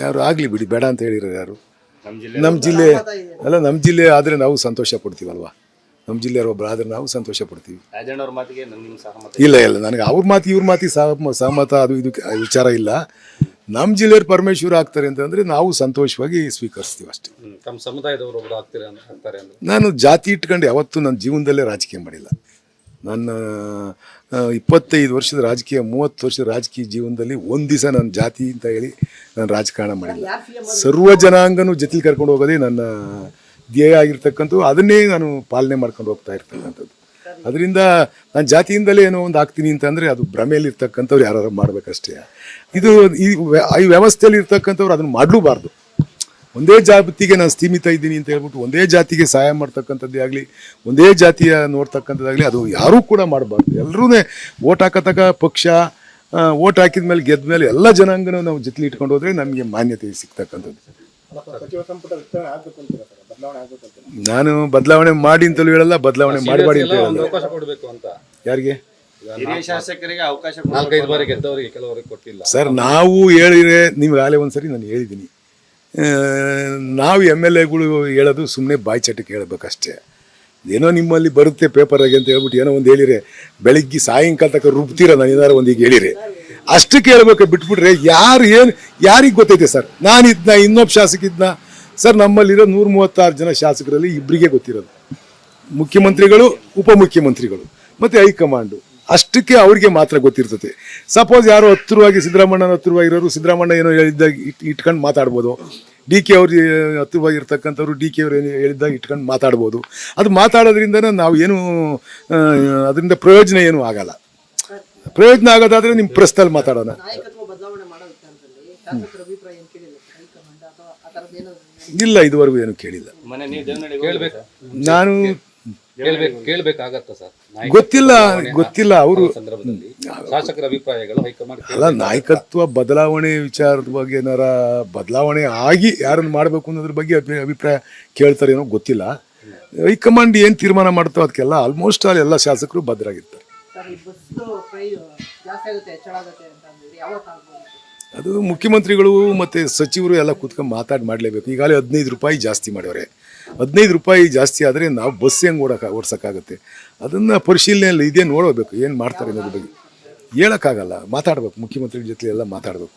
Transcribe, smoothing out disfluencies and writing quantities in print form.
ಯಾರು ಆಗಲಿ ಬಿಡಿ, ಬೇಡ ಅಂತ ಹೇಳಿರೋ ಯಾರು? ನಮ್ಮ ಜಿಲ್ಲೆ ಅಲ್ಲ, ನಮ್ಮ ಜಿಲ್ಲೆ ಆದರೆ ನಾವು ಸಂತೋಷ ಪಡ್ತೀವಲ್ವಾ. ನಮ್ಮ ಜಿಲ್ಲೆಯವರು ಒಬ್ಬರು ಆದರೆ ನಾವು ಸಂತೋಷ ಪಡ್ತೀವಿ. ಇಲ್ಲ ಇಲ್ಲ, ನನಗೆ ಅವ್ರ ಮಾತು ಇವ್ರ ಮಾತಿಗೆ ಸಹಮತ ಅದು ಇದು ವಿಚಾರ ಇಲ್ಲ. ನಮ್ಮ ಜಿಲ್ಲೆಯವ್ರು ಪರಮೇಶ್ವರ ಆಗ್ತಾರೆ ಅಂತಂದರೆ ನಾವು ಸಂತೋಷವಾಗಿ ಸ್ವೀಕರಿಸ್ತೀವಿ ಅಷ್ಟೇ. ತಮ್ಮ ಸಮುದಾಯದವರು ಒಬ್ಬರು ಆಗ್ತಾರೆ ಅಂದ್ರೆ ನಾನು ಜಾತಿ ಇಟ್ಕೊಂಡು ಯಾವತ್ತೂ ನನ್ನ ಜೀವನದಲ್ಲೇ ರಾಜಕೀಯ ಮಾಡಿಲ್ಲ. ನನ್ನ 25 ವರ್ಷದ ರಾಜಕೀಯ, 30 ವರ್ಷದ ರಾಜಕೀಯ ಜೀವನದಲ್ಲಿ ಒಂದು ದಿವಸ ನನ್ನ ಜಾತಿ ಅಂತ ಹೇಳಿ ನಾನು ರಾಜಕಾರಣ ಮಾಡಿಲ್ಲ. ಸರ್ವ ಜನಾಂಗನೂ ಜೊತೆಲಿ ಕರ್ಕೊಂಡು ಹೋಗೋದೇ ನನ್ನ ಧ್ಯೇಯ ಆಗಿರ್ತಕ್ಕಂಥದ್ದು. ಅದನ್ನೇ ನಾನು ಪಾಲನೆ ಮಾಡ್ಕೊಂಡು ಹೋಗ್ತಾ ಇರ್ತಕ್ಕಂಥದ್ದು. ಅದರಿಂದ ನಾನು ಜಾತಿಯಿಂದಲೇ ಏನೋ ಒಂದು ಆಗ್ತೀನಿ ಅಂತಂದರೆ ಅದು ಭ್ರಮೆಯಲ್ಲಿ ಇರ್ತಕ್ಕಂಥವ್ರು ಯಾರು ಮಾಡಬೇಕಷ್ಟೇ. ಇದು ಈ ವ್ಯವಸ್ಥೆಯಲ್ಲಿ ಇರ್ತಕ್ಕಂಥವ್ರು ಅದನ್ನು ಮಾಡಲೂಬಾರ್ದು. ಒಂದೇ ಜಾತಿಗೆ ನಾನು ಸೀಮಿತ ಇದ್ದೀನಿ ಅಂತ ಹೇಳ್ಬಿಟ್ಟು ಒಂದೇ ಜಾತಿಗೆ ಸಹಾಯ ಮಾಡ್ತಕ್ಕಂಥದ್ದೇ ಆಗಲಿ, ಒಂದೇ ಜಾತಿಯ ನೋಡ್ತಕ್ಕಂಥದ್ದಾಗಲಿ ಅದು ಯಾರೂ ಕೂಡ ಮಾಡಬಾರ್ದು. ಎಲ್ಲರೂ ಓಟ್ ಹಾಕತಕ್ಕ ಪಕ್ಷ, ಓಟ್ ಹಾಕಿದ ಮೇಲೆ ಗೆದ್ದ ಮೇಲೆ ಎಲ್ಲ ಜನಾಂಗನೂ ನಾವು ಜೊತೆಲಿ ಇಟ್ಕೊಂಡು ಹೋದರೆ ನಮಗೆ ಮಾನ್ಯತೆ ಸಿಗ್ತಕ್ಕಂಥದ್ದು. ನಾನು ಬದಲಾವಣೆ ಮಾಡಿ ಅಂತಲೂ ಹೇಳಲ್ಲ, ಬದಲಾವಣೆ ಮಾಡಬೇಡಿ ಅಂತ ಹೇಳಲ್ಲ. ಯಾರಿಗೆ? ಸರ್, ನಾವು ಹೇಳಿದ್ರೆ ನಿಮ್ಗೆ ಆಗಲೇ ಒಂದ್ಸರಿ ನಾನು ಹೇಳಿದ್ದೀನಿ, ನಾವು MLAಗಳು ಹೇಳೋದು ಸುಮ್ಮನೆ ಬಾಯಿ ಚಟಕ್ಕೆ ಹೇಳ್ಬೇಕಷ್ಟೇ. ಏನೋ ನಿಮ್ಮಲ್ಲಿ ಬರುತ್ತೆ ಪೇಪರಾಗೆ ಅಂತ ಹೇಳ್ಬಿಟ್ಟು ಏನೋ ಒಂದು ಹೇಳಿರೆ ಬೆಳಿಗ್ಗೆ ಸಾಯಂಕಾಲ ತನಕ ರುಬ್ತೀರ, ನಾನು ಏನಾರು ಒಂದೀಗ ಹೇಳಿರೆ ಅಷ್ಟಕ್ಕೆ ಹೇಳ್ಬೇಕು. ಬಿಟ್ಬಿಟ್ರೆ ಯಾರಿಗೆ ಗೊತ್ತೈತೆ ಸರ್? ನಾನಿದ್ನ, ಇನ್ನೊಬ್ಬ ಶಾಸಕ ಇದ್ನ ಸರ್? ನಮ್ಮಲ್ಲಿರೋ 136 ಜನ ಶಾಸಕರಲ್ಲಿ ಇಬ್ಬರಿಗೆ ಗೊತ್ತಿರೋದು, ಮುಖ್ಯಮಂತ್ರಿಗಳು, ಉಪಮುಖ್ಯಮಂತ್ರಿಗಳು ಮತ್ತು ಹೈಕಮಾಂಡು. ಅಷ್ಟಕ್ಕೆ ಅವ್ರಿಗೆ ಮಾತ್ರ ಗೊತ್ತಿರ್ತದೆ. ಸಪೋಸ್ ಯಾರೋ ಹತ್ತಿರವಾಗಿ ಸಿದ್ದರಾಮಣ್ಣನ ಹತ್ತಿರವಾಗಿರೋರು ಸಿದ್ದರಾಮಣ್ಣ ಏನೋ ಹೇಳಿದ್ದಾಗ ಇಟ್ಕೊಂಡು ಮಾತಾಡ್ಬೋದು. DK ಅವ್ರು ಹತ್ತಿರವಾಗಿರ್ತಕ್ಕಂಥವ್ರು DK ಅವ್ರು ಏನು ಹೇಳಿದ್ದಾಗ ಇಟ್ಕೊಂಡು ಮಾತಾಡ್ಬೋದು. ಅದು ಮಾತಾಡೋದ್ರಿಂದ ನಾವು ಏನು ಅದರಿಂದ ಪ್ರಯೋಜನ ಏನೂ ಆಗಲ್ಲ. ಪ್ರಯೋಜನ ಆಗೋದಾದರೆ ನಿಮ್ಮ ಪ್ರೆಸ್ನಲ್ಲಿ ಮಾತಾಡೋಣ. ಇಲ್ಲ, ಇದುವರೆಗೂ ಏನು ಕೇಳಿಲ್ಲ. ನಾನು ಗೊತ್ತಿಲ್ಲ ಅವರು ಶಾಸಕರ ಅಭಿಪ್ರಾಯಗಳು ಹೈಕಮಾಂಡ್ ಅಲ್ಲ. ನಾಯಕತ್ವ ಬದಲಾವಣೆ ವಿಚಾರದ ಬಗ್ಗೆ ಏನಾರ ಬದಲಾವಣೆ ಆಗಿ ಯಾರನ್ನು ಮಾಡಬೇಕು ಅನ್ನೋದ್ರ ಬಗ್ಗೆ ಅಭಿಪ್ರಾಯ ಕೇಳ್ತಾರೇನೋ ಗೊತ್ತಿಲ್ಲ. ಹೈಕಮಾಂಡ್ ಏನು ತೀರ್ಮಾನ ಮಾಡ್ತಾರೋ ಅದಕ್ಕೆಲ್ಲ ಆಲ್ಮೋಸ್ಟ್ ಆಲ್ ಎಲ್ಲ ಶಾಸಕರು ಬದ್ಧರಾಗಿರ್ತಾರೆ. ಅದು ಮುಖ್ಯಮಂತ್ರಿಗಳು ಮತ್ತು ಸಚಿವರು ಎಲ್ಲ ಕೂತ್ಕೊಂಡು ಮಾಡಲೇಬೇಕು. ಈಗಾಗಲೇ 15 ರೂಪಾಯಿ ಜಾಸ್ತಿ ಮಾಡ್ಯವ್ರೆ. 15 ರೂಪಾಯಿ ಜಾಸ್ತಿ ಆದರೆ ನಾವು ಬಸ್ ಹೆಂಗೆ ಓಡಿಸೋಕ್ಕಾಗುತ್ತೆ? ಅದನ್ನು ಪರಿಶೀಲನೆಯಲ್ಲಿ ಇದೇ ನೋಡಬೇಕು, ಏನು ಮಾಡ್ತಾರೆ ಅನ್ನೋದ್ರ ಬಗ್ಗೆ ಹೇಳೋಕ್ಕಾಗಲ್ಲ. ಮಾತಾಡ್ಬೇಕು, ಮುಖ್ಯಮಂತ್ರಿಗಳ ಜೊತೆ ಎಲ್ಲ ಮಾತಾಡಬೇಕು.